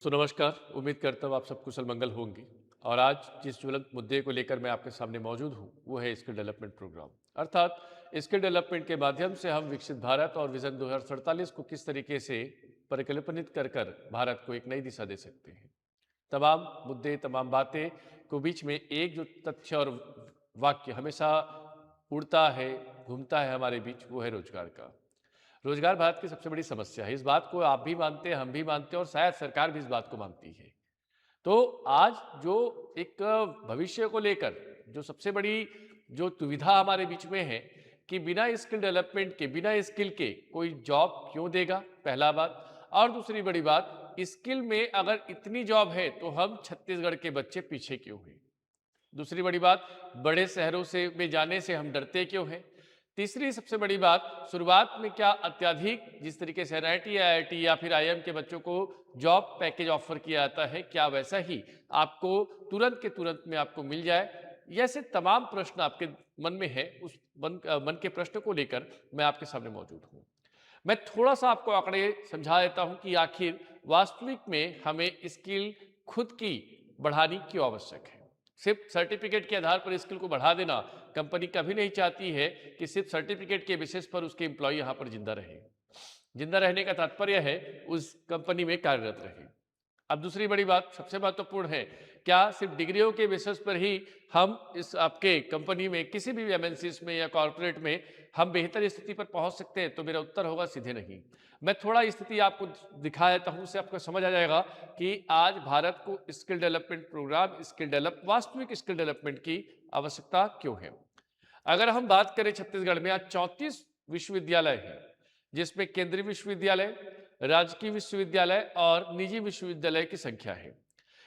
तो नमस्कार। उम्मीद करता हूँ आप सब कुशल मंगल होंगे। और आज जिस ज्वलंत मुद्दे को लेकर मैं आपके सामने मौजूद हूँ वो है स्किल डेवलपमेंट प्रोग्राम। अर्थात स्किल डेवलपमेंट के माध्यम से हम विकसित भारत और विजन 2047 को किस तरीके से परिकल्पनित कर कर भारत को एक नई दिशा दे सकते हैं। तमाम मुद्दे, तमाम बातें को बीच में एक जो तथ्य और वाक्य हमेशा उड़ता है, घूमता है हमारे बीच, वो है रोजगार का। रोजगार भारत की सबसे बड़ी समस्या है। इस बात को आप भी मानते हैं, हम भी मानते हैं और शायद सरकार भी इस बात को मानती है। तो आज जो एक भविष्य को लेकर जो सबसे बड़ी जो दुविधा हमारे बीच में है कि बिना स्किल डेवलपमेंट के, बिना स्किल के कोई जॉब क्यों देगा, पहला बात। और दूसरी बड़ी बात, स्किल में अगर इतनी जॉब है तो हम छत्तीसगढ़ के बच्चे पीछे क्यों हैं। दूसरी बड़ी बात, बड़े शहरों से में जाने से हम डरते क्यों हैं। तीसरी सबसे बड़ी बात, शुरुआत में क्या अत्यधिक जिस तरीके से एनआईटी, आईआईटी या फिर आईएम के बच्चों को जॉब पैकेज ऑफर किया जाता है, क्या वैसा ही आपको तुरंत के तुरंत में आपको मिल जाए। ये ऐसे तमाम प्रश्न आपके मन में है। उस मन के प्रश्न को लेकर मैं आपके सामने मौजूद हूँ। मैं थोड़ा सा आपको आंकड़े समझा देता हूँ कि आखिर वास्तविक में हमें स्किल खुद की बढ़ानी क्यों आवश्यक है। सिर्फ सर्टिफिकेट के आधार पर स्किल को बढ़ा देना कंपनी कभी नहीं चाहती है कि सिर्फ सर्टिफिकेट के बेसिस पर उसके एम्प्लॉय यहाँ पर जिंदा रहे। जिंदा रहने का तात्पर्य है उस कंपनी में कार्यरत रहे। अब दूसरी बड़ी बात सबसे महत्वपूर्ण है, क्या सिर्फ डिग्रियों के बेसिस पर ही हम इस आपके कंपनी में किसी भी एमएनसीज में या कॉर्पोरेट में हम बेहतर स्थिति पर पहुंच सकते हैं। तो मेरा उत्तर होगा सीधे नहीं। मैं थोड़ा स्थिति आपको दिखा देता हूं, उससे आपको समझ आ जाएगा कि आज भारत को स्किल डेवलपमेंट प्रोग्राम, वास्तविक स्किल डेवलपमेंट की आवश्यकता क्यों है। अगर हम बात करें, छत्तीसगढ़ में आज 34 विश्वविद्यालय हैं, जिसमें केंद्रीय विश्वविद्यालय, राजकीय विश्वविद्यालय और निजी विश्वविद्यालय की संख्या है।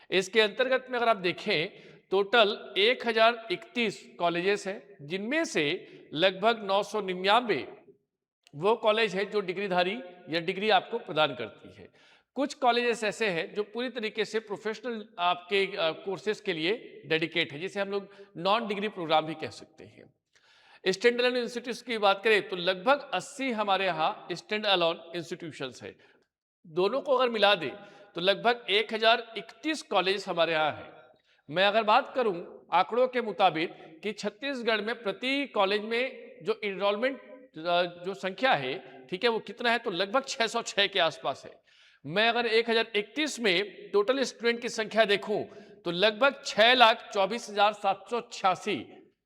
इसके अंतर्गत में अगर आप देखें, टोटल 1031 कॉलेजेस हैं, जिनमें से लगभग 999 वो कॉलेज है जो डिग्रीधारी या डिग्री आपको प्रदान करती है। कुछ कॉलेजेस ऐसे हैं जो पूरी तरीके से प्रोफेशनल आपके कोर्सेज के लिए डेडिकेट है, जिसे हम लोग नॉन डिग्री प्रोग्राम भी कह सकते हैं। स्टैंड अलोन इंस्टीट्यूट की बात करें तो लगभग 80 हमारे यहाँ स्टैंड अलोन इंस्टीट्यूशंस है। दोनों को अगर मिला दे तो लगभग 1031 कॉलेज हमारे यहाँ है। मैं अगर बात करूं आंकड़ों के मुताबिक कि छत्तीसगढ़ में प्रति कॉलेज में जो इनरोलमेंट जो संख्या है, ठीक है, वो कितना है, तो लगभग 606 के आसपास है। मैं अगर 1031 में टोटल स्टूडेंट की संख्या देखूं तो लगभग 6,24,786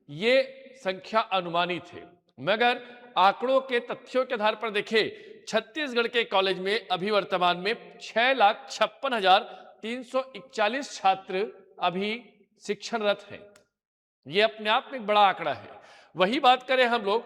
ये संख्या अनुमानित है। मगर आंकड़ों के तथ्यों के आधार पर देखें, छत्तीसगढ़ के कॉलेज में अभी वर्तमान में 6,56,341 छात्र अभी शिक्षणरत हैं। ये अपने आप में एक बड़ा आंकड़ा है। वही बात करें हम लोग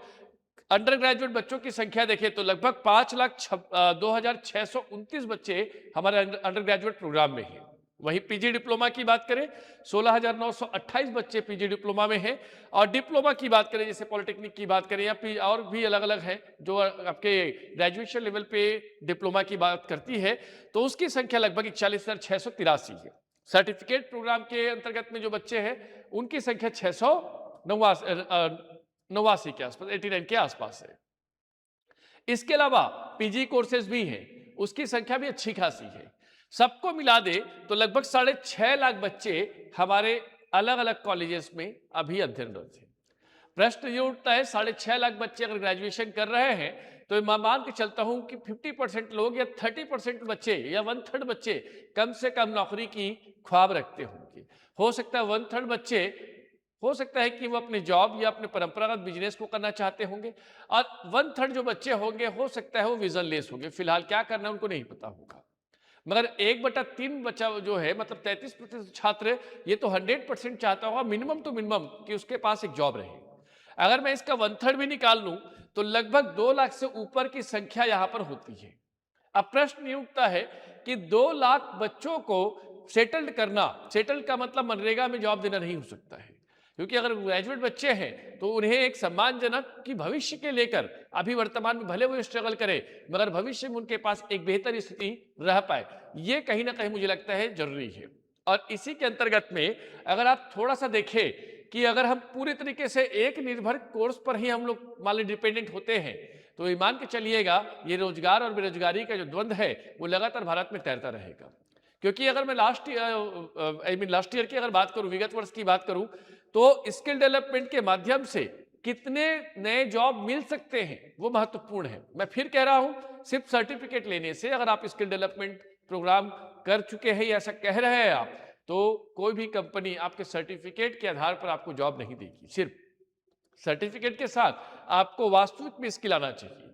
अंडर ग्रेजुएट बच्चों की संख्या देखें तो लगभग 5,02,629 बच्चे हमारे अंडर ग्रेजुएट प्रोग्राम में हैं। वही पीजी डिप्लोमा की बात करें, 16,928 बच्चे पीजी डिप्लोमा में हैं। और डिप्लोमा की बात करें, जैसे पॉलिटेक्निक की बात करें या और भी अलग अलग है जो आपके ग्रेजुएशन लेवल पे डिप्लोमा की बात करती है, तो उसकी संख्या लगभग 41,683 है। सर्टिफिकेट प्रोग्राम के अंतर्गत में जो बच्चे हैं उनकी संख्या 689 के आसपास, 89 के आसपास है। इसके अलावा पीजी कोर्सेज भी हैं, उसकी संख्या भी अच्छी खासी है। सबको मिला दे तो लगभग 6.5 लाख बच्चे हमारे अलग अलग कॉलेजेस में अभी अध्ययनरत हैं। प्रश्न ये उठता है, 6.5 लाख बच्चे अगर ग्रेजुएशन कर रहे हैं तो मैं मान के चलता हूं कि 50% लोग या 30% बच्चे या 1/3 बच्चे कम से कम नौकरी की ख्वाब रखते होंगे। हो सकता है 1/3 बच्चे, हो सकता है कि वो अपने जॉब या अपने परंपरागत बिजनेस को करना चाहते होंगे, और 1/3 जो बच्चे होंगे हो सकता है वो विजन लेस होंगे, फिलहाल क्या करना है उनको नहीं पता होगा। मगर 1/3 बच्चा जो है, मतलब 33% छात्र, ये तो 100% चाहता होगा मिनिमम टू मिनिमम कि उसके पास एक जॉब रहे। अगर मैं इसका 1/3 भी निकाल लूं तो लगभग 2 लाख से ऊपर की संख्या यहां पर होती है। अब प्रश्न ये उठता है कि 2 लाख बच्चों को सेटल्ड करना, सेटल्ड का मतलब मनरेगा में जॉब देना नहीं हो सकता है, क्योंकि अगर ग्रेजुएट बच्चे हैं तो उन्हें एक सम्मानजनक की भविष्य के लेकर अभी वर्तमान में भले वो स्ट्रगल करे मगर भविष्य में उनके पास एक बेहतर स्थिति रह पाए, ये कहीं ना कहीं मुझे लगता है जरूरी है। और इसी के अंतर्गत में अगर आप थोड़ा सा देखें कि अगर हम पूरी तरीके से एक निर्भर कोर्स पर ही हम लोग मान ली डिपेंडेंट होते हैं तो मान के चलिएगा ये रोजगार और बेरोजगारी का जो द्वंद्व है वो लगातार भारत में तैरता रहेगा। क्योंकि अगर मैं लास्ट ईयर की अगर बात करूं, विगत वर्ष की बात करूं, तो स्किल डेवलपमेंट के माध्यम से कितने नए जॉब मिल सकते हैं वो महत्वपूर्ण है। मैं फिर कह रहा हूं, सिर्फ सर्टिफिकेट लेने से, अगर आप स्किल डेवलपमेंट प्रोग्राम कर चुके हैं या ऐसा कह रहे हैं आप, तो कोई भी कंपनी आपके सर्टिफिकेट के आधार पर आपको जॉब नहीं देगी। सिर्फ सर्टिफिकेट के साथ आपको वास्तविक में स्किल आना चाहिए।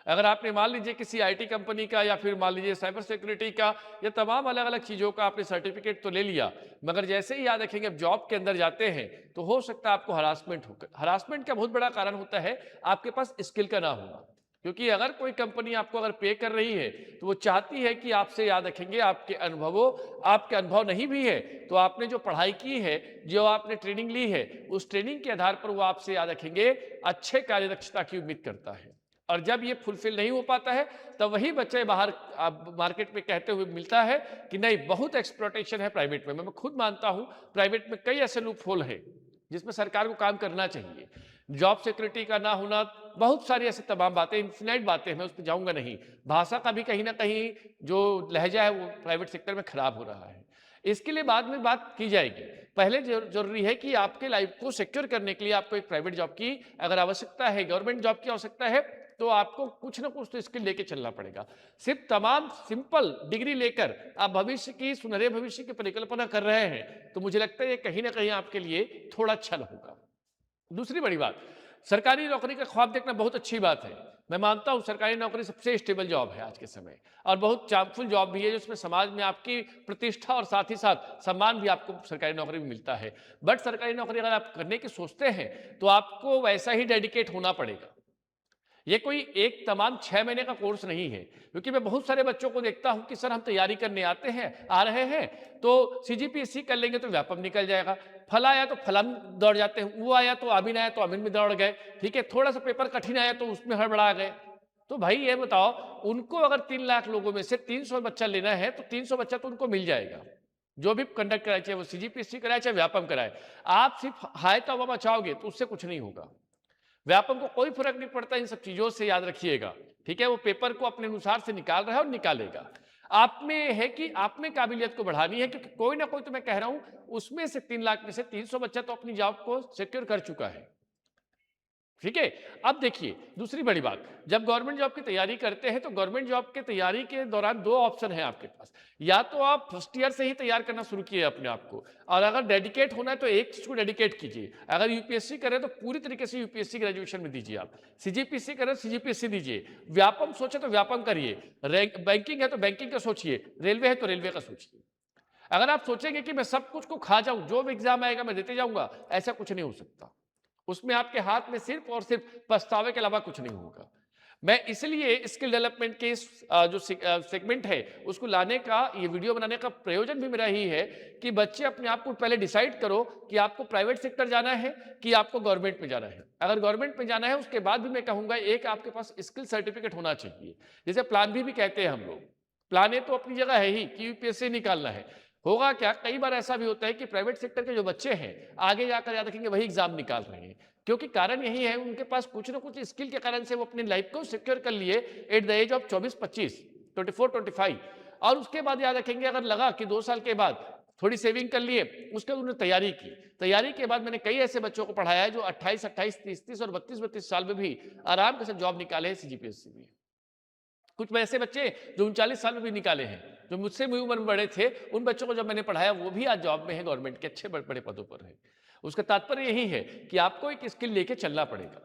अगर आपने मान लीजिए किसी आईटी कंपनी का या फिर मान लीजिए साइबर सिक्योरिटी का या तमाम अलग अलग चीज़ों का आपने सर्टिफिकेट तो ले लिया, मगर जैसे ही याद रखेंगे अब जॉब के अंदर जाते हैं तो हो सकता है आपको हरासमेंट हो। हरासमेंट का बहुत बड़ा कारण होता है आपके पास स्किल का ना होना। क्योंकि अगर कोई कंपनी आपको अगर पे कर रही है तो वो चाहती है कि आपसे, याद रखेंगे, आपके अनुभव नहीं भी है तो आपने जो पढ़ाई की है, जो आपने ट्रेनिंग ली है, उस ट्रेनिंग के आधार पर वो आपसे, याद रखेंगे, अच्छे कार्यदक्षता की उम्मीद करता है। और जब ये फुलफिल नहीं हो पाता है तब वही बच्चे बाहर मार्केट में कहते हुए मिलता है कि नहीं, बहुत एक्सप्लॉयटेशन है प्राइवेट में। मैं खुद मानता हूं प्राइवेट में कई ऐसे लूप होल है जिसमें सरकार को काम करना चाहिए। जॉब सिक्योरिटी का ना होना, बहुत सारी ऐसी तमाम बातें, इन्फिनाइट बातें, मैं उस पर जाऊंगा नहीं। भाषा का भी कहीं ना कहीं जो लहजा है वो प्राइवेट सेक्टर में खराब हो रहा है। इसके लिए बाद में बात की जाएगी। पहले जरूरी है कि आपके लाइफ को सिक्योर करने के लिए आपको एक प्राइवेट जॉब की अगर आवश्यकता है, गवर्नमेंट जॉब की आवश्यकता है, तो आपको कुछ ना कुछ तो स्किल लेके चलना पड़ेगा। सिर्फ तमाम सिंपल डिग्री लेकर आप भविष्य की, सुनहरे भविष्य की परिकल्पना कर रहे हैं तो मुझे लगता है ये कहीं ना कहीं आपके लिए थोड़ा छल होगा। दूसरी बड़ी बात, सरकारी नौकरी का ख्वाब देखना बहुत अच्छी बात है। मैं मानता हूं सरकारी नौकरी सबसे स्टेबल जॉब है आज के समय, और बहुत चार्मफुल जॉब भी है जिसमें समाज में आपकी प्रतिष्ठा और साथ ही साथ सम्मान भी आपको सरकारी नौकरी में मिलता है। बट सरकारी नौकरी अगर आप करने की सोचते हैं तो आपको वैसा ही डेडिकेट होना पड़ेगा। ये कोई एक तमाम 6 महीने का कोर्स नहीं है। क्योंकि मैं बहुत सारे बच्चों को देखता हूं कि सर हम तैयारी करने आ रहे हैं तो सीजीपीएससी कर लेंगे तो व्यापम निकल जाएगा, फल आया तो फलम दौड़ जाते हैं, वो आया तो अमीन आया तो अमीन में दौड़ गए, ठीक है, थोड़ा सा पेपर कठिन आया तो उसमें हड़बड़ा गए। तो भाई ये बताओ, उनको अगर 3 लाख लोगों में से 300 बच्चा लेना है तो 300 बच्चा तो उनको मिल जाएगा। जो भी कंडक्ट कराए, चाहे वो सीजीपीएससी कराए चाहे व्यापम कराए, आप सिर्फ हाय तो हवा मचाओगे तो उससे कुछ नहीं होगा। व्यापम को कोई फर्क नहीं पड़ता इन सब चीजों से, याद रखिएगा, ठीक है। वो पेपर को अपने अनुसार से निकाल रहा है और निकालेगा। आप में है कि आप में काबिलियत को बढ़ानी है, क्योंकि कोई ना कोई, तो मैं कह रहा हूं, उसमें से 3 लाख में से 300 बच्चा तो अपनी जॉब को सिक्योर कर चुका है, ठीक है। अब देखिए दूसरी बड़ी बात, जब गवर्नमेंट जॉब की तैयारी करते हैं तो गवर्नमेंट जॉब की तैयारी के दौरान 2 ऑप्शन है आपके पास। या तो आप फर्स्ट ईयर से ही तैयार करना शुरू किए अपने आप को, और अगर डेडिकेट होना है तो एक चीज को डेडिकेट कीजिए। अगर यूपीएससी करें तो पूरी तरीके से यूपीएससी ग्रेजुएशन में दीजिए, आप सीजीपीएससी करें सीजीपीएससी दीजिए, व्यापम सोचे तो व्यापम करिए, बैंकिंग है तो बैंकिंग का सोचिए, रेलवे है तो रेलवे का सोचिए। अगर आप सोचेंगे कि मैं सब कुछ को खा जाऊं, जो भी एग्जाम आएगा मैं देते जाऊंगा, ऐसा कुछ नहीं हो सकता। उसमें आपके हाथ में सिर्फ और सिर्फ पछतावे के अलावा कुछ नहीं होगा। मैं इसलिए स्किल डेवलपमेंट के जो सेगमेंट है उसको लाने का, ये वीडियो बनाने का प्रयोजन भी मेरा ही है कि बच्चे अपने आप को पहले डिसाइड करो कि आपको प्राइवेट सेक्टर जाना है कि आपको गवर्नमेंट में जाना है। अगर गवर्नमेंट में जाना है उसके बाद भी मैं कहूंगा एक आपके पास स्किल सर्टिफिकेट होना चाहिए, जिसे प्लान बी भी कहते हैं हम लोग। प्लान ए तो अपनी जगह है ही कि यूपीएससी निकालना है। होगा क्या, कई बार ऐसा भी होता है कि प्राइवेट सेक्टर के जो बच्चे हैं आगे जाकर याद रखेंगे वही एग्जाम निकाल रहे हैं, क्योंकि कारण यही है उनके पास कुछ ना कुछ स्किल के कारण से वो अपनी लाइफ को सिक्योर कर लिए एट द एज ऑफ 24-25, 24-25। और उसके बाद याद रखेंगे अगर लगा कि 2 साल के बाद थोड़ी सेविंग कर लिए, उसके बाद उन्होंने तैयारी की। तैयारी के बाद मैंने कई ऐसे बच्चों को पढ़ाया है जो 28, 28, 30, 30 और 32 साल में भी आराम के साथ जॉब निकाले हैं सीजीपीएससी में। कुछ ऐसे बच्चे जो 39 साल में भी निकाले हैं, जो मुझसे भी उम्र में बड़े थे, उन बच्चों को जब मैंने पढ़ाया वो भी आज जॉब में है, गवर्नमेंट के अच्छे बड़े बड़े पदों पर है। उसका तात्पर्य यही है कि आपको एक स्किल लेके चलना पड़ेगा,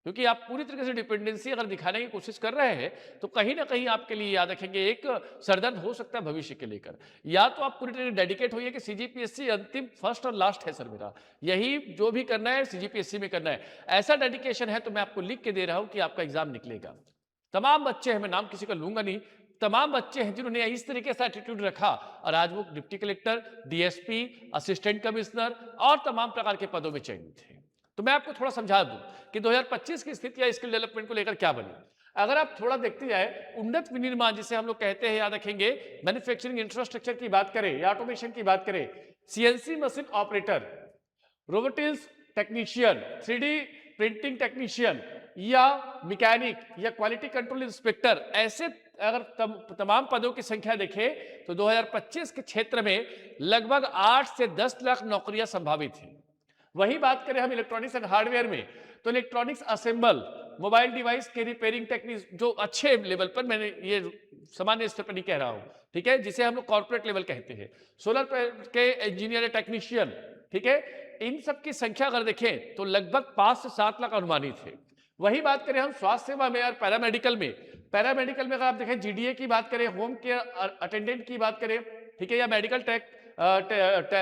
क्योंकि आप पूरी तरीके से डिपेंडेंसी अगर दिखाने की कोशिश कर रहे हैं तो कहीं ना कहीं आपके लिए, याद रखेंगे, एक सरदर्द हो सकता है भविष्य के लेकर। या तो आप पूरी तरह डेडिकेट होइए कि सीजीपीएससी अंतिम फर्स्ट और लास्ट है सर, मेरा यही जो भी करना है सीजीपीएससी में करना है। ऐसा डेडिकेशन है तो मैं आपको लिख के दे रहा हूं कि आपका एग्जाम निकलेगा। तमाम बच्चे हैं, मैं नाम किसी का लूंगा नहीं, तमाम बच्चे हैं जिन्होंने इस तरीके से एटीट्यूड रखा और आज वो deputy collector, DSP, assistant commissioner और तमाम प्रकार के पदों में चयनित थे। तो मैं आपको थोड़ा समझा दूं कि 2025 की स्थिति या स्किल डेवलपमेंट को लेकर क्या बनी। अगर आप थोड़ा देखते जाए, उन्नत विनिर्माण जिसे हम लोग कहते हैं, याद रखेंगे, मैन्युफैक्चरिंग इंफ्रास्ट्रक्चर की बात करें या ऑटोमेशन की बात करें, CNC machine operator, robotics technician, 3D printing technician या मैकेनिक या क्वालिटी कंट्रोल इंस्पेक्टर, ऐसे अगर तमाम पदों की संख्या देखें तो 2025 के क्षेत्र में लगभग 8 से 10 लाख नौकरियां संभावित हैं। वही बात करें हम इलेक्ट्रॉनिक्स एंड हार्डवेयर में, तो इलेक्ट्रॉनिक्स असेंबल, मोबाइल डिवाइस के रिपेयरिंग टेक्निक, जो अच्छे लेवल पर, मैंने ये सामान्य स्तर पर नहीं कह रहा हूं, ठीक है, जिसे हम लोग कॉर्पोरेट लेवल कहते हैं, सोलर के इंजीनियर टेक्नीशियन, ठीक है, इन सब की संख्या अगर देखें तो लगभग 5 से 7 लाख अनुमानित है। वही बात करें हम स्वास्थ्य सेवा में और पैरामेडिकल में, पैरामेडिकल में अगर आप देखें जीडीए की बात करें, होम केयर अटेंडेंट की बात करें, ठीक है, या मेडिकल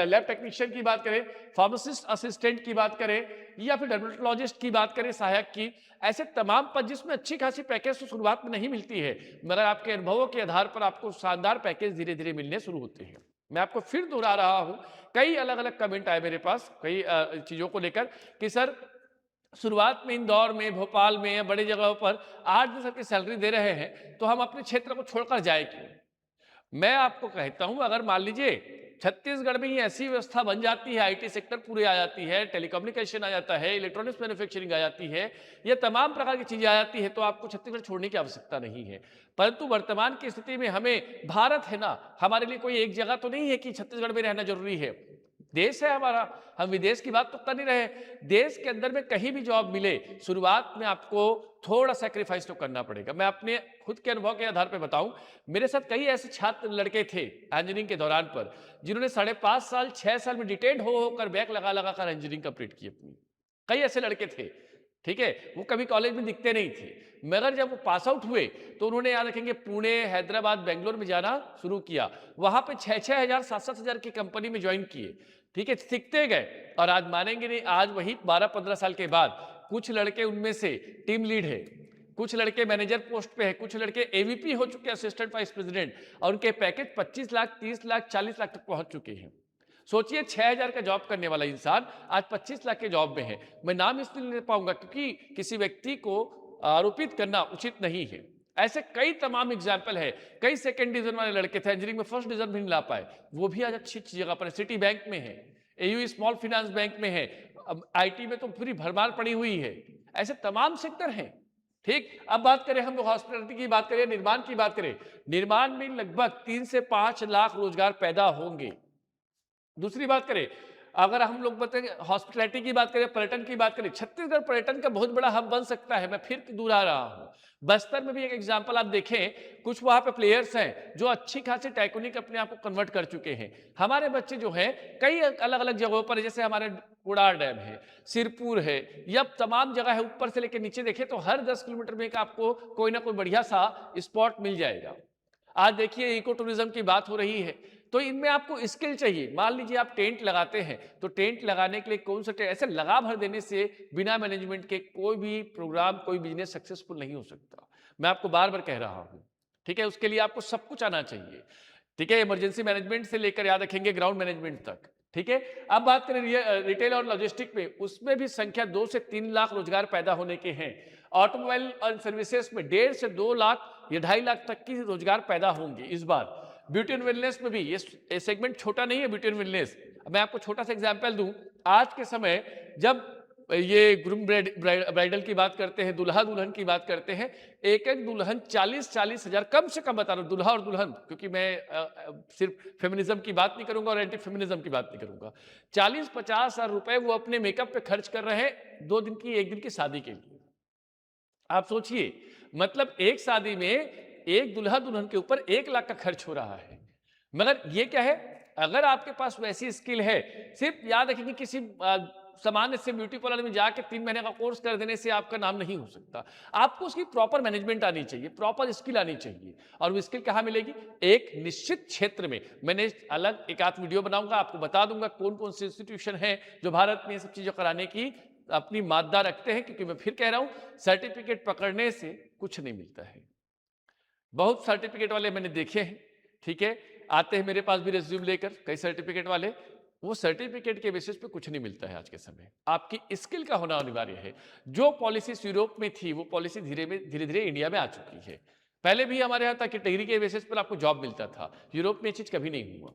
लैब टेक्नीशियन की बात करें, फार्मासिस्ट असिस्टेंट की बात करें, या फिर डर्मेटोलॉजिस्ट की बात करें, सहायक की, ऐसे तमाम पद जिसमें अच्छी खासी पैकेज तो शुरुआत में नहीं मिलती है, मगर आपके अनुभवों के आधार पर आपको शानदार पैकेज धीरे धीरे मिलने शुरू होते हैं। मैं आपको फिर दोहरा रहा हूं, कई अलग अलग कमेंट आए मेरे पास कई चीजों को लेकर कि सर शुरुआत में इंदौर में, भोपाल में या बड़ी जगहों पर 8-10 की सैलरी दे रहे हैं, तो हम अपने क्षेत्र को छोड़कर जाए क्यों? मैं आपको कहता हूं, अगर मान लीजिए छत्तीसगढ़ में ही ऐसी व्यवस्था बन जाती है, आईटी सेक्टर पूरे आ जाती है, टेलीकम्युनिकेशन आ जाता है, इलेक्ट्रॉनिक्स मैन्युफैक्चरिंग आ जाती है, ये तमाम प्रकार की चीजें आ जाती है, तो आपको छत्तीसगढ़ छोड़ने की आवश्यकता नहीं है। परंतु वर्तमान की स्थिति में हमें, भारत है ना, हमारे लिए कोई एक जगह तो नहीं है कि छत्तीसगढ़ में रहना जरूरी है। देश है हमारा, हम विदेश की बात तो कर नहीं रहे। देश के अंदर में कहीं भी जॉब मिले, शुरुआत में आपको थोड़ा सैक्रिफाइस तो करना पड़ेगा। मैं अपने खुद के अनुभव के आधार पर बताऊं, मेरे साथ कई ऐसे छात्र लड़के थे इंजीनियरिंग के दौरान पर, जिन्होंने 5.5 साल 6 साल में डिटेन होकर बैक लगा लगा कर इंजीनियरिंग कंप्लीट की अपनी। कई ऐसे लड़के थे, ठीक है, वो कभी कॉलेज में दिखते नहीं थे, मगर जब वो पास आउट हुए तो उन्होंने, याद रखेंगे, पुणे, हैदराबाद, बेंगलोर में जाना शुरू किया। वहां पे 6-6 हजार 7-7 हजार की कंपनी में ज्वाइन किए, ठीक है, सीखते गए, और आज मानेंगे नहीं, आज वही 12-15 साल के बाद कुछ लड़के उनमें से टीम लीड है, कुछ लड़के मैनेजर पोस्ट पे है, कुछ लड़के एवीपी हो चुके हैं, असिस्टेंट वाइस प्रेसिडेंट, और उनके पैकेज 25 लाख, 30 लाख, 40 लाख तक पहुंच चुके हैं। सोचिए 6,000 का जॉब करने वाला इंसान आज 25 लाख के जॉब में है। मैं नाम इसलिए नहीं ले पाऊंगा क्योंकि किसी व्यक्ति को आरोपित करना उचित नहीं है। ऐसे कई तमाम एग्जाम्पल है। कई सेकंड डिवीजन वाले लड़के थे, इंजीनियरिंग में फर्स्ट डिवीजन भी नहीं ला पाए, वो भी आज अच्छी अच्छी जगह पर है। सिटी बैंक में है, एयू स्मॉल फाइनेंस बैंक में है, अब आईटी में तो पूरी भरमार पड़ी हुई है। ऐसे तमाम सेक्टर हैं। ठीक, अब बात करें हम लोग हॉस्पिटलिटी की बात करें, निर्माण की बात करें, निर्माण में लगभग 3 से 5 लाख रोजगार पैदा होंगे। दूसरी बात करें, अगर हम लोग बताएंगे हॉस्पिटलिटी की बात करें, पर्यटन की बात करें, छत्तीसगढ़ पर्यटन का बहुत बड़ा हब बन सकता है। मैं फिर दोहरा रहा हूं, बस्तर में भी एक एग्जांपल आप देखें, कुछ वहां पे प्लेयर्स हैं जो अच्छी खासी टाइकोनिक अपने आप को कन्वर्ट कर चुके हैं। हमारे बच्चे जो हैं कई अलग अलग जगहों पर, जैसे हमारे कुड़ार डैम है, सिरपुर है, या तमाम जगह है, ऊपर से लेकर नीचे देखें तो हर 10 किलोमीटर में एक आपको कोई ना कोई बढ़िया सा स्पॉट मिल जाएगा। आज देखिए इको टूरिज्म की बात हो रही है, तो इनमें आपको स्किल चाहिए। मान लीजिए आप टेंट लगाते हैं, तो टेंट लगाने के लिए कौन सा टेंट, ऐसे लगा भर देने से बिना मैनेजमेंट के कोई भी प्रोग्राम, कोई बिजनेस सक्सेसफुल नहीं हो सकता। मैं आपको बार बार कह रहा हूं, ठीक है, उसके लिए आपको सब कुछ आना चाहिए, ठीक है, इमरजेंसी मैनेजमेंट से लेकर याद रखेंगे ग्राउंड मैनेजमेंट तक, ठीक है। अब बात करें रिटेल और लॉजिस्टिक में, उसमें भी संख्या 2 से 3 लाख रोजगार पैदा होने के हैं। ऑटोमोबाइल और सर्विसेज में 1.5 से 2 लाख या 2.5 लाख तक की रोजगार पैदा होंगे इस बार। ब्यूटी एंड वेलनेस में भी ये सेगमेंट छोटा नहीं है, ब्यूटी एंड वेलनेस। मैं आपको छोटा सा एग्जांपल दूं, आज के समय जब ये ग्रूम ब्राइडल की बात करते हैं, दुल्हा दुल्हन की बात करते हैं, एक एक दुल्हन 40-40 हजार, कम से कम बता रहा हूं, दुल्हा और दुल्हन, क्योंकि मैं सिर्फ फेमिनिज्म की बात नहीं करूंगा और एंटी फेमिनिज्म की बात नहीं करूंगा। 40-50 हजार रुपए वो अपने मेकअप पे खर्च कर रहे हैं 2 दिन की, 1 दिन की शादी के लिए। आप सोचिए, मतलब एक शादी में एक दुल्हा दुल्हन के ऊपर 1 लाख का खर्च हो रहा है। मगर ये क्या है, अगर आपके पास वैसी स्किल है, सिर्फ याद रखिए कि किसी सामान्य से ब्यूटी पार्लर में जाके 3 महीने का कोर्स कर देने से आपका नाम नहीं हो सकता। आपको उसकी प्रॉपर मैनेजमेंट आनी चाहिए, प्रॉपर स्किल आनी चाहिए। और वो स्किल कहाँ मिलेगी? एक निश्चित क्षेत्र में। मैंने अलग एक आध वीडियो बनाऊंगा, आपको बता दूंगा कौन कौन से इंस्टीट्यूशन है जो भारत में ये सब चीजें कराने की अपनी मादा रखते हैं। क्योंकि मैं फिर कह रहा हूं, सर्टिफिकेट पकड़ने से कुछ नहीं मिलता है। बहुत सर्टिफिकेट वाले मैंने देखे हैं, ठीक है, आते हैं मेरे पास भी रिज्यूम लेकर कई सर्टिफिकेट वाले, वो सर्टिफिकेट के बेसिस पे कुछ नहीं मिलता है। आज के समय आपकी स्किल का होना अनिवार्य है। जो पॉलिसीज यूरोप में थी, वो पॉलिसी धीरे धीरे इंडिया में आ चुकी है। पहले भी हमारे यहाँ था कि डिग्री के बेसिस पर आपको जॉब मिलता था, यूरोप में ये चीज कभी नहीं हुआ।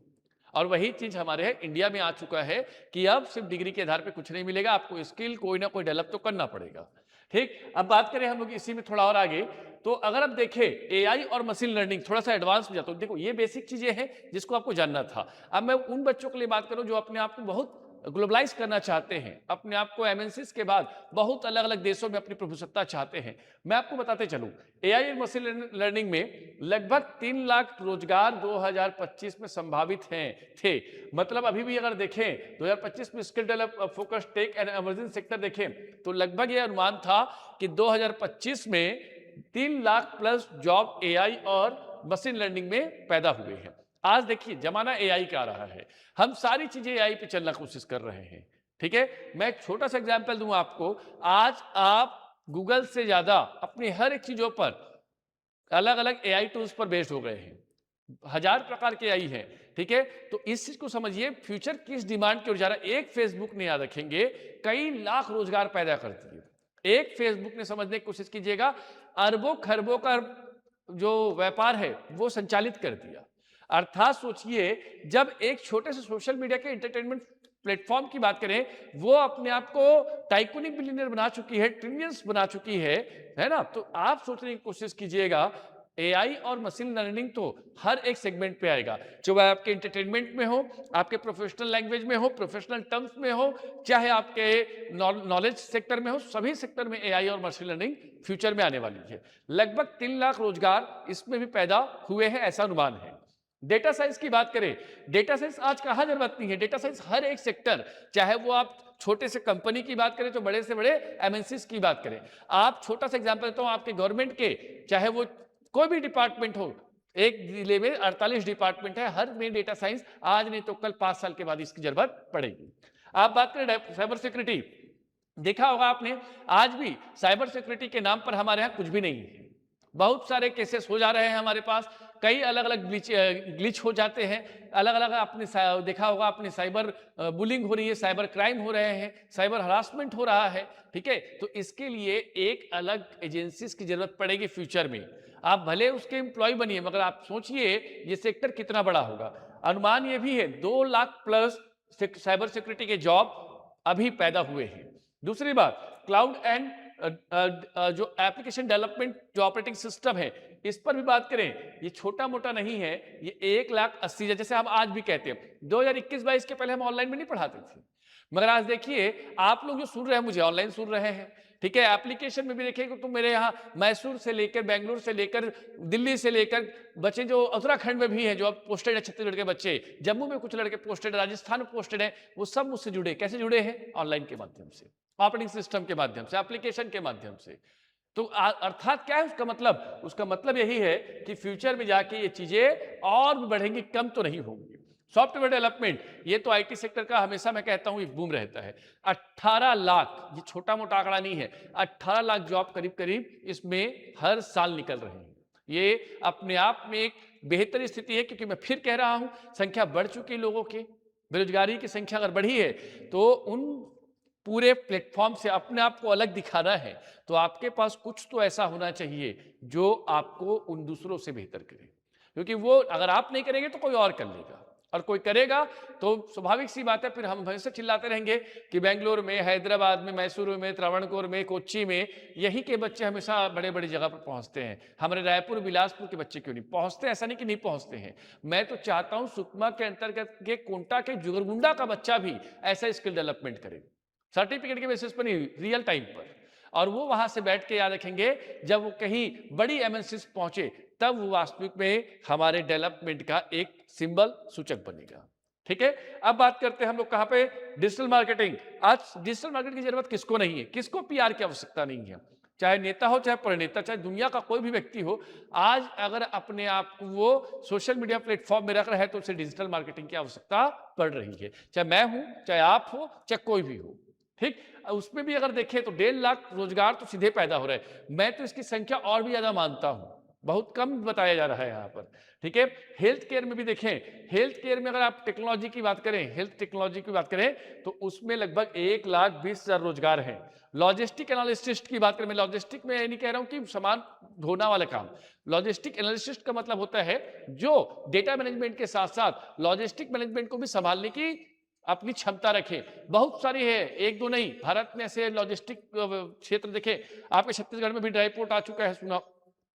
और वही चीज हमारे यहाँ इंडिया में आ चुका है कि अब सिर्फ डिग्री के आधार पर कुछ नहीं मिलेगा, आपको स्किल कोई ना कोई डेवलप तो करना पड़ेगा। ठीक, अब बात करें हम लोग इसी में थोड़ा और आगे, तो अगर आप देखें एआई और मशीन लर्निंग थोड़ा सा एडवांस हो जाता है। देखो ये बेसिक चीजें हैं जिसको आपको जानना था। अब मैं उन बच्चों के लिए बात करूं जो अपने आप को बहुत ग्लोबलाइज करना चाहते हैं, अपने आप को एमएनसीज के बाद बहुत अलग अलग देशों में अपनी प्रभुसत्ता चाहते हैं। मैं आपको बताते चलूं, एआई और मशीन लर्निंग में लगभग 3 लाख रोजगार 2025 में संभावित हैं थे। मतलब अभी भी अगर देखें 2025 में skill develop focus tech and emerging sector देखें तो लगभग यह अनुमान था कि 2025 में 3 लाख प्लस जॉब एआई और मशीन लर्निंग में पैदा हुए हैं। आज देखिए जमाना एआई का आ रहा है, हम सारी चीजें एआई पे चलना कोशिश कर रहे हैं। ठीक है, मैं एक छोटा सा एग्जांपल दूं आपको। आज आप गूगल से ज्यादा अपनी हर एक चीजों पर अलग अलग एआई टूल्स पर बेस्ड हो गए हैं। 1000 प्रकार के एआई हैं। ठीक है, तो इस चीज को समझिए, फ्यूचर किस डिमांड की ओर जा रहा है। एक फेसबुक ने, याद रखेंगे, कई लाख रोजगार पैदा करती है। एक फेसबुक ने, समझने की कोशिश कीजिएगा, अरबों खरबों का जो व्यापार है वो संचालित कर दिया। अर्थात सोचिए, जब एक छोटे से सोशल मीडिया के एंटरटेनमेंट प्लेटफॉर्म की बात करें, वो अपने आप को टाइकोनिक बिलियनर बना चुकी है, ट्रिलियंस बना चुकी है ना। तो आप सोचने की कोशिश कीजिएगा, एआई और मशीन लर्निंग तो हर एक सेगमेंट पे आएगा, चाहे आपके एंटरटेनमेंट में हो, आपके प्रोफेशनल लैंग्वेज में हो, प्रोफेशनल टर्म्स में हो, चाहे आपके नॉलेज सेक्टर में हो, सभी सेक्टर में एआई और मशीन लर्निंग फ्यूचर में आने वाली है। लगभग 3 लाख रोजगार इसमें भी पैदा हुए हैं, ऐसा अनुमान है। डेटा साइंस की बात करें, डेटा साइंस आज कहां जरूरत नहीं है। डेटा साइंस हर एक सेक्टर, चाहे वो आप छोटे से कंपनी की बात करें तो बड़े से बड़े एमएनसीज की बात करें। आप छोटा सा एग्जांपल देता हूं, आपके गवर्नमेंट के, चाहे वो कोई भी डिपार्टमेंट हो, एक जिले में 48 डिपार्टमेंट है, हर में डेटा साइंस आज नहीं तो कल 5 साल के बाद इसकी जरूरत पड़ेगी। आप बात करें साइबर सिक्योरिटी, देखा होगा आपने, आज भी साइबर सिक्योरिटी के नाम पर हमारे यहां कुछ भी नहीं है। बहुत सारे केसेस हो जा रहे हैं हमारे पास, कई अलग अलग ग्लिच हो जाते हैं, अलग अलग आपने देखा होगा, आपने साइबर बुलिंग हो रही है, साइबर क्राइम हो रहे हैं, साइबर हरासमेंट हो रहा है। ठीक है, तो इसके लिए एक अलग एजेंसीज की जरूरत पड़ेगी फ्यूचर में। आप भले उसके एम्प्लॉय बनिए, मगर आप सोचिए ये सेक्टर कितना बड़ा होगा। अनुमान ये भी है 2 लाख प्लस साइबर सिक्योरिटी के जॉब अभी पैदा हुए हैं। दूसरी बात, क्लाउड एंड जो एप्लीकेशन डेवलपमेंट, जो ऑपरेटिंग सिस्टम है, इस पर भी बात करें, ये छोटा मोटा नहीं है। ये 1,80,000, जैसे हम आज भी कहते हैं, 2021-22 के पहले हम ऑनलाइन में नहीं पढ़ाते थे, मगर आज देखिए आप लोग जो सुन रहे हैं मुझे, ऑनलाइन सुन रहे हैं। ठीक है, एप्लीकेशन में भी देखिए तो मेरे यहाँ मैसूर से लेकर, बेंगलुरु से लेकर, दिल्ली से लेकर, बच्चे जो उत्तराखंड में भी हैं, जो अब पोस्टेड है, छत्तीसगढ़ के बच्चे, जम्मू में कुछ लड़के पोस्टेड, राजस्थान में पोस्टेड है, वो सब मुझसे जुड़े। कैसे जुड़े हैं? ऑनलाइन के माध्यम से, ऑपरेटिंग सिस्टम के माध्यम से, एप्लीकेशन के माध्यम से। तो अर्थात क्या है उसका मतलब? उसका मतलब यही है कि फ्यूचर में जाके ये चीजें और भी बढ़ेंगी, कम तो नहीं होंगी। सॉफ्टवेयर डेवलपमेंट, ये तो आईटी सेक्टर का हमेशा मैं कहता हूं एक बूम रहता है। 18 लाख, ये छोटा मोटा आंकड़ा नहीं है, 18 लाख जॉब करीब करीब इसमें हर साल निकल रहे हैं। ये अपने आप में एक बेहतर स्थिति है, क्योंकि मैं फिर कह रहा हूं, संख्या बढ़ चुकी है लोगों की, बेरोजगारी की संख्या अगर बढ़ी है तो उन पूरे प्लेटफॉर्म से अपने आप को अलग दिखाना है, तो आपके पास कुछ तो ऐसा होना चाहिए जो आपको उन दूसरों से बेहतर करे, क्योंकि वो अगर आप नहीं करेंगे तो कोई और कर लेगा, और कोई करेगा तो स्वाभाविक सी बात है, फिर हम हमेशा चिल्लाते रहेंगे कि बेंगलोर में, हैदराबाद में, मैसूर में, त्रावणकोर में, कोच्चि में, यही के बच्चे हमेशा बड़े बड़ी जगह पर पहुंचते हैं। हमारे रायपुर, बिलासपुर के बच्चे क्यों नहीं पहुंचते? ऐसा नहीं कि नहीं पहुंचते हैं। मैं तो चाहता हूं सुकमा के अंतर्गत के कोंटा के जुगरगुंडा का बच्चा भी ऐसा स्किल डेवलपमेंट करे, सर्टिफिकेट के बेसिस पर नहीं, रियल टाइम पर। और वो वहां से बैठ के याद रखेंगे, जब वो कहीं बड़ी एमएनसीज पहुंचे तब वो वास्तविक में हमारे डेवलपमेंट का एक सिंबल, सूचक बनेगा। ठीक है, अब बात करते हैं हम लोग कहां पे? Digital marketing. आज डिजिटल मार्केटिंग की जरूरत किसको नहीं है? किसको पीआर की आवश्यकता नहीं है? चाहे नेता हो, चाहे प्रणेता, चाहे दुनिया का कोई भी व्यक्ति हो, आज अगर अपने आप को वो सोशल मीडिया प्लेटफॉर्म में रख रहा है तो उसे डिजिटल मार्केटिंग की आवश्यकता पड़ रही है। चाहे मैं हूं, चाहे आप हो, चाहे कोई भी हो। ठीक, उसमें भी अगर देखें तो 1.5 लाख रोजगार तो सीधे पैदा हो रहे हैं। मैं तो इसकी संख्या और भी ज्यादा मानता हूं, बहुत कम बताया जा रहा है यहाँ पर। ठीक है, हेल्थ केयर में भी देखें, हेल्थ केयर में अगर आप टेक्नोलॉजी की बात करें, हेल्थ टेक्नोलॉजी की बात करें तो उसमें लगभग 1,20,000 रोजगार हैं। लॉजिस्टिक एनालिस्टिस्ट की बात करें, मैं लॉजिस्टिक में नहीं कह रहा हूं कि सामान ढोना वाला काम, लॉजिस्टिक एनालिस्टिस्ट का मतलब होता है जो डेटा मैनेजमेंट के साथ साथ लॉजिस्टिक मैनेजमेंट को भी संभालने की अपनी क्षमता रखे। बहुत सारी है, एक दो नहीं, भारत में ऐसे लॉजिस्टिक क्षेत्र देखे। आपके छत्तीसगढ़ में भी ड्राई पोर्ट आ चुका है, सुना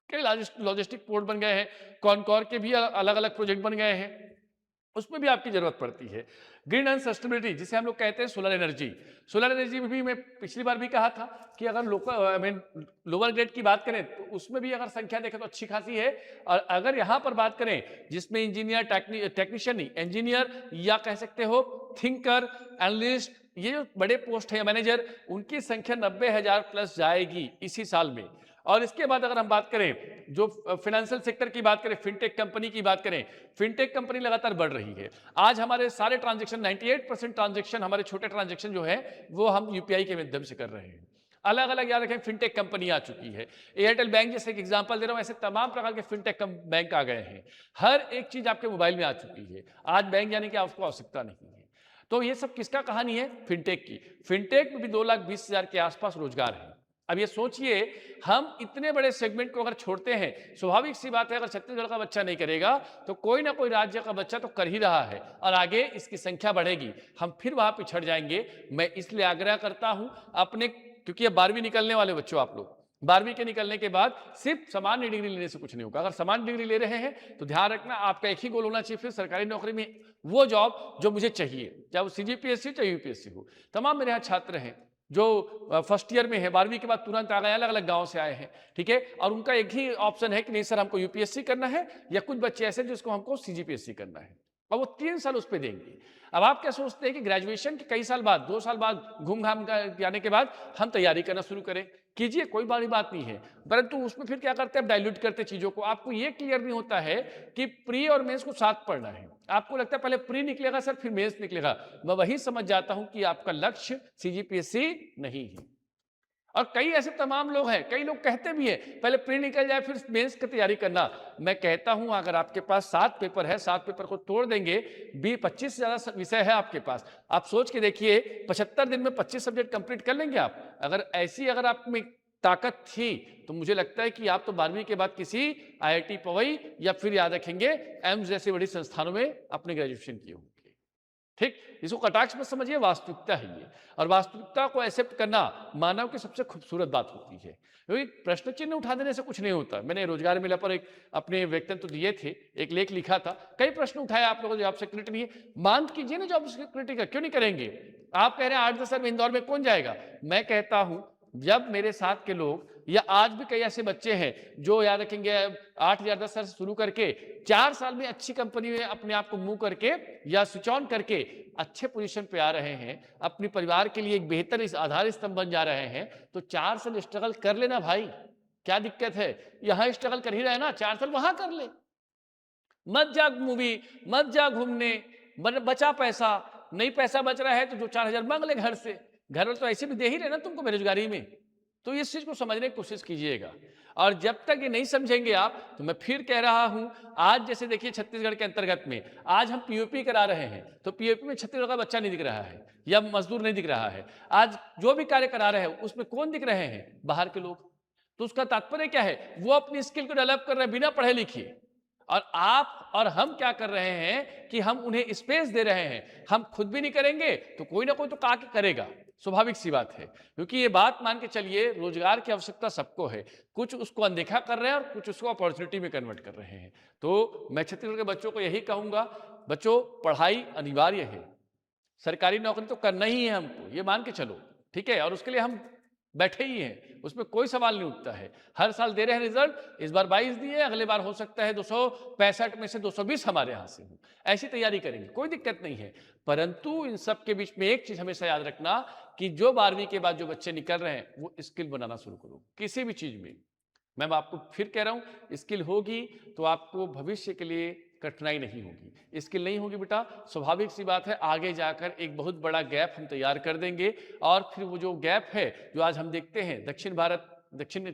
कई लॉजिस्टिक पोर्ट बन गए हैं, कॉनकॉर के भी अलग अलग प्रोजेक्ट बन गए हैं, उसमें भी आपकी जरूरत पड़ती है। ग्रीन एंड सस्टेनेबिलिटी जिसे हम लोग कहते हैं सोलर एनर्जी में भी मैं पिछली बार भी कहा था कि अगर लोअर ग्रेड की बात करें तो उसमें भी अगर संख्या देखें तो अच्छी खासी है। और अगर यहाँ पर बात करें जिसमें इंजीनियर टेक्नीशियन नहीं, इंजीनियर या कह सकते हो थिंकर, एनालिस्ट, ये जो बड़े पोस्ट है मैनेजर, उनकी संख्या 90,000 प्लस जाएगी इसी साल में। और इसके बाद अगर हम बात करें जो फाइनेंशियल सेक्टर की बात करें, फिनटेक कंपनी की बात करें, फिनटेक कंपनी लगातार बढ़ रही है। आज हमारे सारे ट्रांजेक्शन 98% ट्रांजेक्शन, हमारे छोटे ट्रांजेक्शन जो है वो हम यूपीआई के माध्यम से कर रहे हैं। अलग अलग याद रखें फिनटेक कंपनी आ चुकी है। एयरटेल बैंक जैसे एक एग्जांपल दे रहा हूं, ऐसे तमाम प्रकार के फिनटेक बैंक आ गए हैं। हर एक चीज आपके मोबाइल में आ चुकी है। आज बैंक जाने की आपको आवश्यकता नहीं है। तो ये सब किसका कहानी है? फिनटेक की। फिनटेक में भी 2,20,000 के आसपास रोजगार है। अब ये सोचिए, हम इतने बड़े सेगमेंट को अगर छोड़ते हैं, स्वाभाविक सी बात है अगर छत्तीसगढ़ का बच्चा नहीं करेगा तो कोई ना कोई राज्य का बच्चा तो कर ही रहा है और आगे इसकी संख्या बढ़ेगी, हम फिर वहां पिछड़ जाएंगे। मैं इसलिए आग्रह करता हूं अपने, क्योंकि अब 12वीं निकलने वाले बच्चों आप लोग, 12वीं के निकलने के बाद सिर्फ सामान्य डिग्री लेने से कुछ नहीं होगा। अगर सामान्य डिग्री ले रहे हैं तो ध्यान रखना आपका एक ही गोल होना चाहिए, फिर सरकारी नौकरी में वो जॉब जो मुझे चाहिए, चाहे वो सीजीपीएससी चाहे यूपीएससी हो। तमाम मेरे यहाँ छात्र हैं जो फर्स्ट ईयर में है, 12वीं के बाद तुरंत आ गए, अलग अलग गांव से आए हैं, ठीक है, और उनका एक ही ऑप्शन है कि नहीं सर हमको यूपीएससी करना है, या कुछ बच्चे ऐसे जिसको हमको सीजीपीएससी करना है, और वो 3 साल उस पर देंगे। अब आप क्या सोचते हैं कि ग्रेजुएशन के कई साल बाद, 2 साल बाद घूम घाम जाने के बाद हम तैयारी करना शुरू करें? कीजिए, कोई बड़ी बात नहीं है, परंतु उसमें फिर क्या करते हैं, डाइल्यूट करते चीजों को। आपको ये क्लियर नहीं होता है कि प्री और मेंस को साथ पढ़ना है। आपको लगता है पहले प्री निकलेगा सर फिर मेंस निकलेगा। मैं वही समझ जाता हूं कि आपका लक्ष्य सीजीपीएससी नहीं है। और कई ऐसे तमाम लोग हैं, कई लोग कहते भी हैं पहले प्री निकल जाए फिर मेंस की तैयारी करना। मैं कहता हूं अगर आपके पास 7 पेपर है, 7 पेपर को तोड़ देंगे, 25 से ज्यादा विषय है आपके पास, आप सोच के देखिए 75 दिन में 25 सब्जेक्ट कंप्लीट कर लेंगे आप? अगर आप में ताकत थी तो मुझे लगता है कि आप तो 12वीं के बाद किसी आईआईटी पवई या फिर याद रखेंगे एम्स जैसी बड़ी संस्थानों में अपने ग्रेजुएशन किए होंगे। ठीक, इसको कटाक्ष मत समझिए, वास्तविकता है ये, और वास्तविकता को एक्सेप्ट करना मानव की सबसे खूबसूरत बात होती है, क्योंकि प्रश्न चिन्ह उठा देने से कुछ नहीं होता। मैंने रोजगार मेला पर एक अपने व्यक्तित्व दिए थे, एक लेख लिखा था, कई प्रश्न उठाए आप लोगों को, जॉब सिक्योरिटी नहीं है, मांग कीजिए ना जॉब सिक्योरिटी का, क्यों नहीं करेंगे? आप कह रहे हैं 8-10 साल में इंदौर में कौन जाएगा? मैं कहता हूं जब मेरे साथ के लोग, या आज भी कई ऐसे बच्चे हैं जो याद रखेंगे 8 या 10 साल से शुरू करके 4 साल में अच्छी कंपनी में अपने आप को मूव करके या स्विच ऑन करके अच्छे पोजीशन पे आ रहे हैं, अपने परिवार के लिए एक बेहतर इस आधार स्तंभ बन जा रहे हैं, तो 4 साल स्ट्रगल कर लेना भाई, क्या दिक्कत है? यहां स्ट्रगल कर ही रहे ना, 4 साल वहां कर ले। मत जा मूवी, मत जा घूमने, बचा पैसा, नहीं पैसा बच रहा है तो जो 4,000 मांग ले घर से, घर वाले तो ऐसे भी दे ही रहे ना तुमको बेरोजगारी में। तो इस चीज को समझने की कोशिश कीजिएगा, और जब तक ये नहीं समझेंगे आप, तो मैं फिर कह रहा हूं, आज जैसे देखिए छत्तीसगढ़ के अंतर्गत में आज हम पीओपी करा रहे हैं, तो पीओपी में छत्तीसगढ़ का बच्चा नहीं दिख रहा है या मजदूर नहीं दिख रहा है। आज जो भी कार्य करा रहे हैं उसमें कौन दिख रहे हैं? बाहर के लोग। तो उसका तात्पर्य क्या है? वो अपनी स्किल को डेवलप कर रहे हैं बिना पढ़े लिखे, और आप और हम क्या कर रहे हैं कि हम उन्हें स्पेस दे रहे हैं। हम खुद भी नहीं करेंगे तो कोई ना कोई तो आके करेगा, स्वाभाविक सी बात है। क्योंकि ये बात मान के चलिए, रोजगार की आवश्यकता सबको है, कुछ उसको अनदेखा कर रहे हैं और कुछ उसको अपॉर्चुनिटी में कन्वर्ट कर रहे हैं। तो मैं छत्तीसगढ़ के बच्चों को यही कहूंगा, बच्चों पढ़ाई अनिवार्य है, सरकारी नौकरी तो करना ही है हमको, ये मान के चलो, ठीक है, और उसके लिए हम बैठे ही हैं, उसमें कोई सवाल नहीं उठता है। हर साल दे रहे हैं रिजल्ट, इस बार 22 दिए, अगले बार हो सकता है 265 में से 220 हमारे यहाँ से हो, ऐसी तैयारी करेंगे, कोई दिक्कत नहीं है। परंतु इन सब के बीच में एक चीज हमेशा याद रखना कि जो 12वीं के बाद जो बच्चे निकल रहे हैं वो स्किल बनाना शुरू करो किसी भी चीज में। मैं आपको फिर कह रहा हूं, स्किल होगी तो आपको भविष्य के लिए कठिनाई नहीं होगी। स्किल नहीं होगी बेटा, स्वाभाविक सी बात है आगे जाकर एक बहुत बड़ा गैप हम तैयार कर देंगे, और फिर वो जो गैप है जो आज हम देखते हैं दक्षिण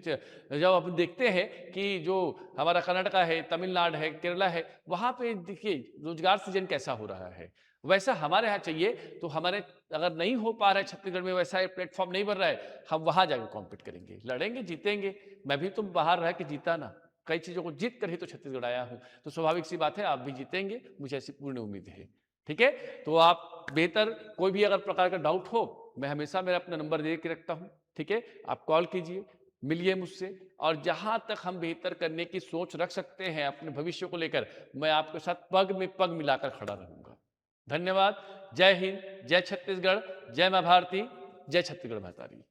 जब हम देखते हैं कि जो हमारा कर्नाटका है, तमिलनाडु है, केरला है, वहां पे देखिए रोजगार सृजन कैसा हो रहा है, वैसा हमारे यहाँ चाहिए। तो हमारे अगर नहीं हो पा रहा है छत्तीसगढ़ में, वैसा प्लेटफॉर्म नहीं बन रहा है, हम वहां जाकर कॉम्पीट करेंगे, लड़ेंगे, जीतेंगे। मैं भी तो बाहर रह के जीता ना, कई चीजों को जीत कर ही तो छत्तीसगढ़ आया हूं, तो स्वाभाविक सी बात है आप भी जीतेंगे, मुझे ऐसी पूर्ण उम्मीद है। ठीक है, तो आप बेहतर कोई भी अगर प्रकार का डाउट हो, मैं हमेशा मेरा अपना नंबर दे के रखता हूं, ठीक है, आप कॉल कीजिए, मिलिए मुझसे, और जहां तक हम बेहतर करने की सोच रख सकते हैं अपने भविष्य को लेकर, मैं आपके साथ पग में पग मिलाकर खड़ा रहूंगा। धन्यवाद। जय हिंद, जय छत्तीसगढ़, जय माँ भारती, जय छत्तीसगढ़ महतारी।